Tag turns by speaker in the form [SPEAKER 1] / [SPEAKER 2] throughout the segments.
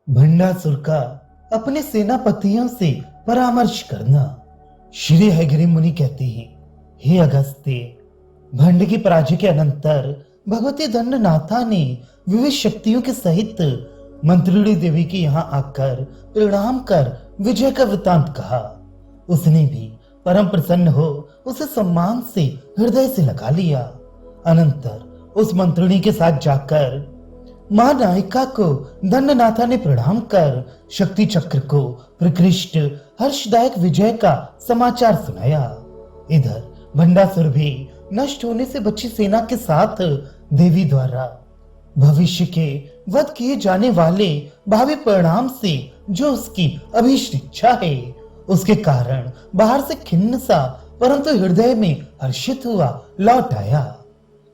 [SPEAKER 1] भंडासुर का अपने सेनापतियों से परामर्श करना। श्री हयग्रीव मुनि कहते हैं, हे अगस्त्य, भंड की पराजय के अनंतर भगवती दंडनाथा ने विविध शक्तियों के सहित मंत्रिणी देवी के यहाँ आकर प्रणाम कर विजय का वृतांत कहा। उसने भी परम प्रसन्न हो उसे सम्मान से हृदय से लगा लिया। अनंतर उस मंत्रिणी के साथ जाकर मां नायिका को दंडनाथा ने प्रणाम कर शक्ति चक्र को प्रकृष्ट हर्षदायक विजय का समाचार सुनाया। इधर भंडासुर भी नष्ट होने से बची सेना के साथ देवी द्वारा भविष्य के वध किए जाने वाले भावी परिणाम से जो उसकी अभीष्ट इच्छा है उसके कारण बाहर से खिन्न सा परंतु हृदय में हर्षित हुआ लौट आया।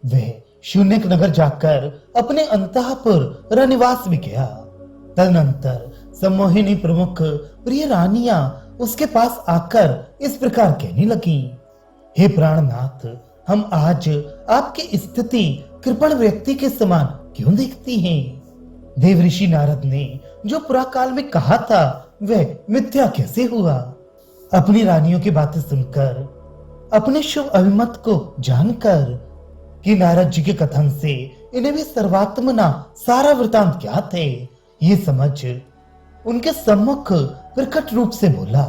[SPEAKER 1] वह शून्य नगर जाकर अपने अंतःपुर रनिवास में गया। तदनंतर सम्मोहिनी प्रमुख प्रिय रानियां उसके पास आकर इस प्रकार कहने लगी, हे प्राणनाथ, हम आज आपकी स्थिति कृपण व्यक्ति के समान क्यों देखती हैं? देव ऋषि नारद ने जो पुराकाल में कहा था वह मिथ्या कैसे हुआ? अपनी रानियों की बातें सुनकर, अपने शुभ अभिमत को जानकर कि नारद जी के कथन से इन्हें भी सर्वात्मना सारा वृतांत ज्ञात है, ये समझ उनके सम्मुख प्रकट रूप से बोला,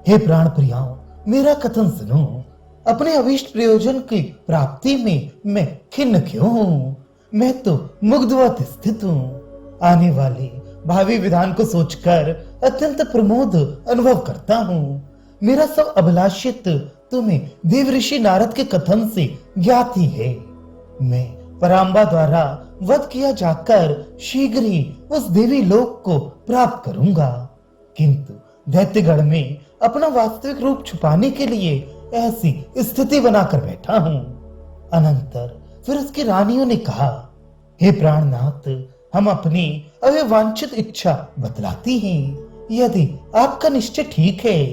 [SPEAKER 1] हे प्राण प्रियाओं, मेरा कथन सुनो। अपने अभीष्ट प्रयोजन की प्राप्ति में मैं खिन्न क्यों हूँ? मैं तो मुग्धवत स्थित हूँ। आने वाले भावी विधान को सोचकर अत्यंत प्रमोद अनुभव करता हूँ। मेरा सब अभिलाषित तुम्हें देव ऋषि नारद के कथन से ज्ञात ही है। मैं पराम्बा द्वारा वध किया जाकर शीघ्र ही उस देवी लोक को प्राप्त करूंगा, किंतु दैत्यगढ़ में अपना वास्तविक रूप छुपाने के लिए ऐसी स्थिति बनाकर बैठा हूँ। अनंतर फिर उसकी रानियों ने कहा, हे प्राणनाथ, हम अपनी अविवांछित इच्छा बतलाती हैं। यदि आपका निश्चय ठीक है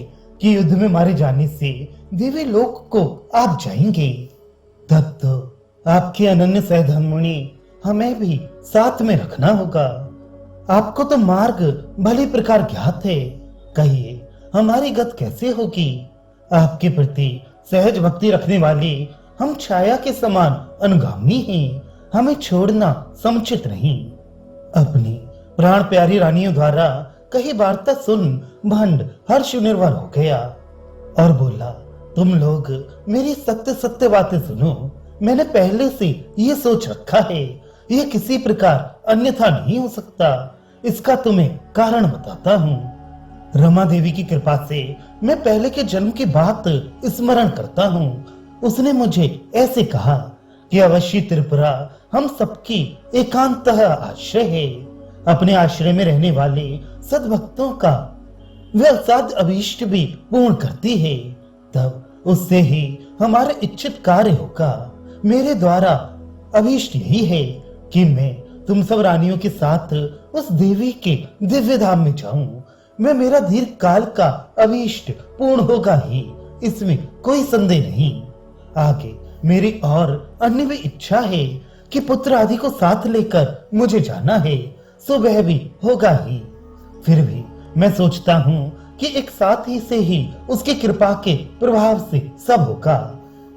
[SPEAKER 1] कि युद्ध में मारे जाने से देवी लोक को आप जाएंगे, तब तो आपके अनन्य सहधर्मिणी हमें भी साथ में रखना होगा। आपको तो मार्ग भली प्रकार ज्ञात है, कहिए हमारी गत कैसे होगी? आपके प्रति सहज भक्ति रखने वाली हम छाया के समान अनुगामी हैं, हमें छोड़ना समुचित नहीं। अपनी प्राण प्यारी रानियों द्वारा कही वार्ता सुन भंड हर्ष निर्भर हो गया और बोला, तुम लोग मेरी सत्य सत्य बातें सुनो। मैंने पहले से ये सोच रखा है, यह किसी प्रकार अन्यथा नहीं हो सकता। इसका तुम्हें कारण बताता हूँ। रमा देवी की कृपा से मैं पहले के जन्म की बात स्मरण करता हूँ। उसने मुझे ऐसे कहा कि अवश्य त्रिपुरा हम सबकी एकांत आश्रय है। अपने आश्रय में रहने वाले सद्भक्तों का वह असाध्य अभीष्ट भी पूर्ण करती है, तब उससे ही हमारे इच्छित कार्य होगा। मेरे द्वारा अभीष्ट यही है कि मैं तुम सब रानियों के साथ उस देवी के दिव्य धाम में जाऊं। मैं मेरा दीर्घ काल का अभीष्ट पूर्ण होगा ही, इसमें कोई संदेह नहीं। आगे मेरी और अन्य भी इच्छा है कि पुत्र आदि को साथ लेकर मुझे जाना है, सो वह भी होगा ही। फिर भी मैं सोचता हूँ कि एक साथ ही से ही उसकी कृपा के प्रभाव से सब होगा।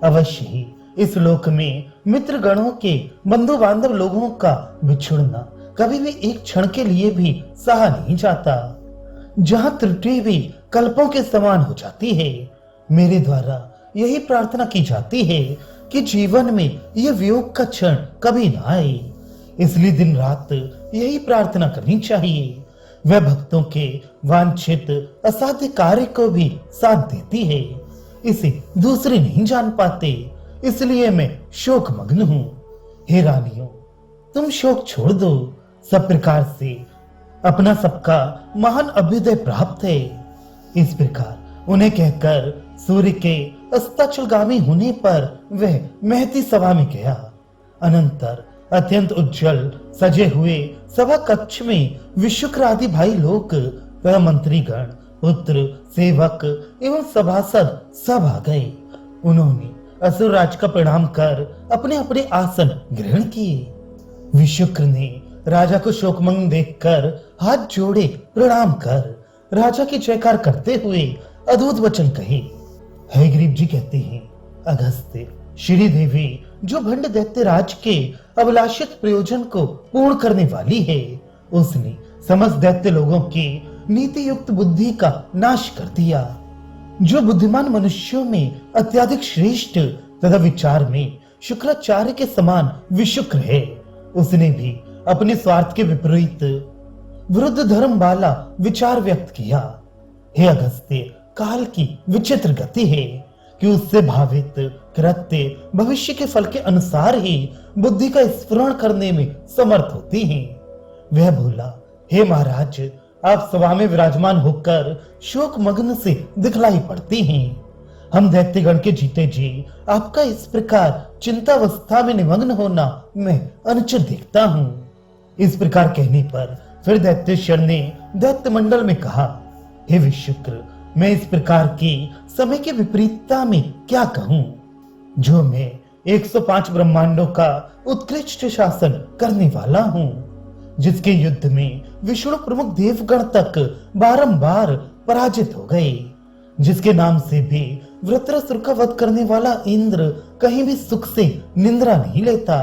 [SPEAKER 1] अवश्य ही इस लोक में मित्र गणों के बंधु बांधव लोगों का बिछुड़ना कभी भी एक क्षण के लिए भी सहा नहीं जाता। जहाँ त्रुटि भी कल्पों के समान हो जाती है। मेरे द्वारा यही प्रार्थना की जाती है कि जीवन में यह वियोग का क्षण कभी ना आए। इसलिए दिन रात यही प्रार्थना करनी चाहिए। वह भक्तों के वांछित असाध्य कार्य को भी साथ देती है। इसे दूसरे नहीं जान पाते, इसलिए मैं शोक मग्न हूँ। हे रानियों, तुम शोक छोड़ दो। सब प्रकार से अपना सबका महान अभ्युदय प्राप्त है। इस प्रकार उन्हें कहकर सूर्य के अस्ताचलगामी होने पर वह महती सभा में गया। अनंतर अत्यंत उज्जवल सजे हुए सभा कक्ष में विशुक्र आदि भाई लोग, वह मंत्रीगण, पुत्र, सेवक एवं सभासद सब आ गए। उन्होंने असुर राज का प्रणाम कर अपने अपने आसन ग्रहण किए। विशुक्र ने राजा को शोकमग्न देखकर हाथ जोड़े प्रणाम कर राजा की जयकार करते हुए अद्भुत वचन कहे। हयग्रीव जी कहते हैं, अगस्त्य, श्री देवी जो भंड दैत्य राज के अभिलाषित प्रयोजन को पूर्ण करने वाली है, उसने समस्त दैत्य लोगों की नीति युक्त बुद्धि का नाश कर दिया। जो बुद्धिमान मनुष्यों में अत्यधिक श्रेष्ठ तथा विचार में शुक्राचार्य के समान विशुक्र है, उसने भी अपने स्वार्थ के विपरीत विरुद्ध धर्म वाला विचार व्यक्त किया। हे अगस्त्य, काल की विचित्र गति है कि उससे भावित कृत्य भविष्य के फल के अनुसार ही बुद्धि का स्फुरण करने में समर्थ होती हैं। वह बोला, हे महाराज, आप सभा में विराजमान होकर शोक मग्न से दिखलाई पड़ती हैं। हम दैत्यगण के जीते जी आपका इस प्रकार चिंतावस्था में निमग्न होना मैं अनुचित देखता हूँ। इस प्रकार कहने पर फिर दैत्येश्वर ने दैत्य मंडल में कहा, हे विशुक्र, मैं इस प्रकार की समय की विपरीतता में क्या कहूँ, जो मैं 105 ब्रह्मांडों का उत्कृष्ट शासन करने वाला हूँ, जिसके युद्ध में विष्णु प्रमुख देवगण तक बारंबार पराजित हो गए, जिसके नाम से भी वृत्रासुर का वध करने वाला इंद्र कहीं भी सुख से निंद्रा नहीं लेता,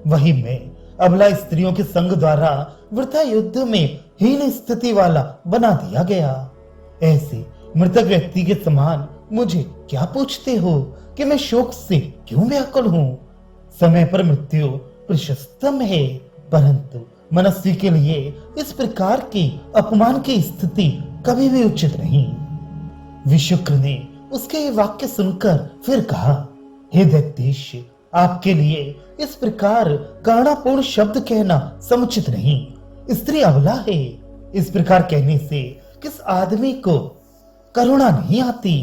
[SPEAKER 1] वही मैं अबला स्त्रियों के संग द्वारा वृथा युद्ध में हीन स्थिति वाला बना दिया गया। ऐसे मृतक व्यक्ति के समान मुझे क्या पूछते हो कि मैं शोक से क्यों व्याकुल हूँ। समय पर मृत्यु प्रशस्तम है, परंतु मनस्वी के लिए इस प्रकार की अपमान की स्थिति कभी भी उचित नहीं। विशुक्र ने उसके ये वाक्य सुनकर फिर कहा, हे दैत्येश, आपके लिए इस प्रकार करुणापूर्ण शब्द कहना समुचित नहीं। स्त्री अबला है, इस प्रकार कहने से किस आदमी को करुणा नहीं आती।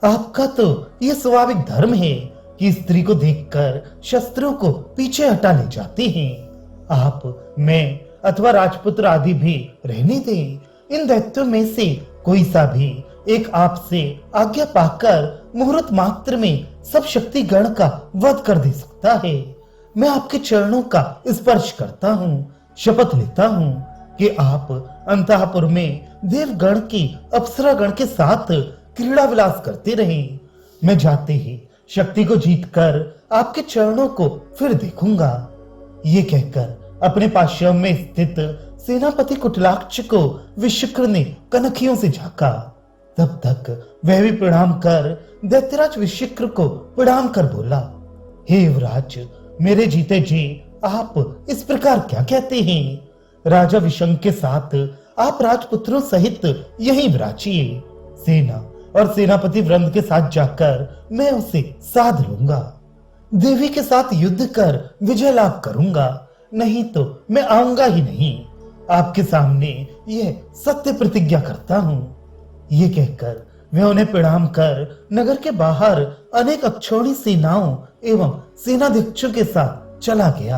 [SPEAKER 1] आपका तो यह स्वाभाविक धर्म है कि स्त्री को देखकर शस्त्रों को पीछे हटा ले जाते हैं। आप, मैं अथवा राजपुत्र आदि भी रहने दें, इन दैत्यों में से कोई सा भी एक आपसे आज्ञा पाकर मुहूर्त मात्र में सब शक्ति गण का वध कर दे सकता है। मैं आपके चरणों का स्पर्श करता हूँ, शपथ लेता हूँ कि आप अंतःपुर में देवगण की अप्सरा गण के साथ क्रीड़ा विलास करते रहें। मैं जाते ही शक्ति को जीतकर आपके चरणों को फिर देखूंगा। ये कहकर अपने पार्श्व में स्थित सेनापति कुटिलाक्ष को विशुक्र ने कनखियों से झांका। तब तक वह भी प्रणाम कर दैत्यराज विशुक्र को प्रणाम कर बोला, हे युवराज, मेरे जीते जी आप इस प्रकार क्या कहते हैं। राजा विशंक के साथ आप राजपुत्रों सहित यहीं विराजिए। सेना और सेनापति वृंद के साथ जाकर मैं उसे साध लूंगा। देवी के साथ युद्ध कर विजय लाभ करूंगा, नहीं तो मैं आऊंगा ही नहीं। आपके सामने यह सत्य प्रतिज्ञा करता हूँ। ये कहकर वह उन्हें प्रणाम कर नगर के बाहर अनेक अक्षौणी सेनाओं एवं सेनाध्यक्षों के साथ चला गया।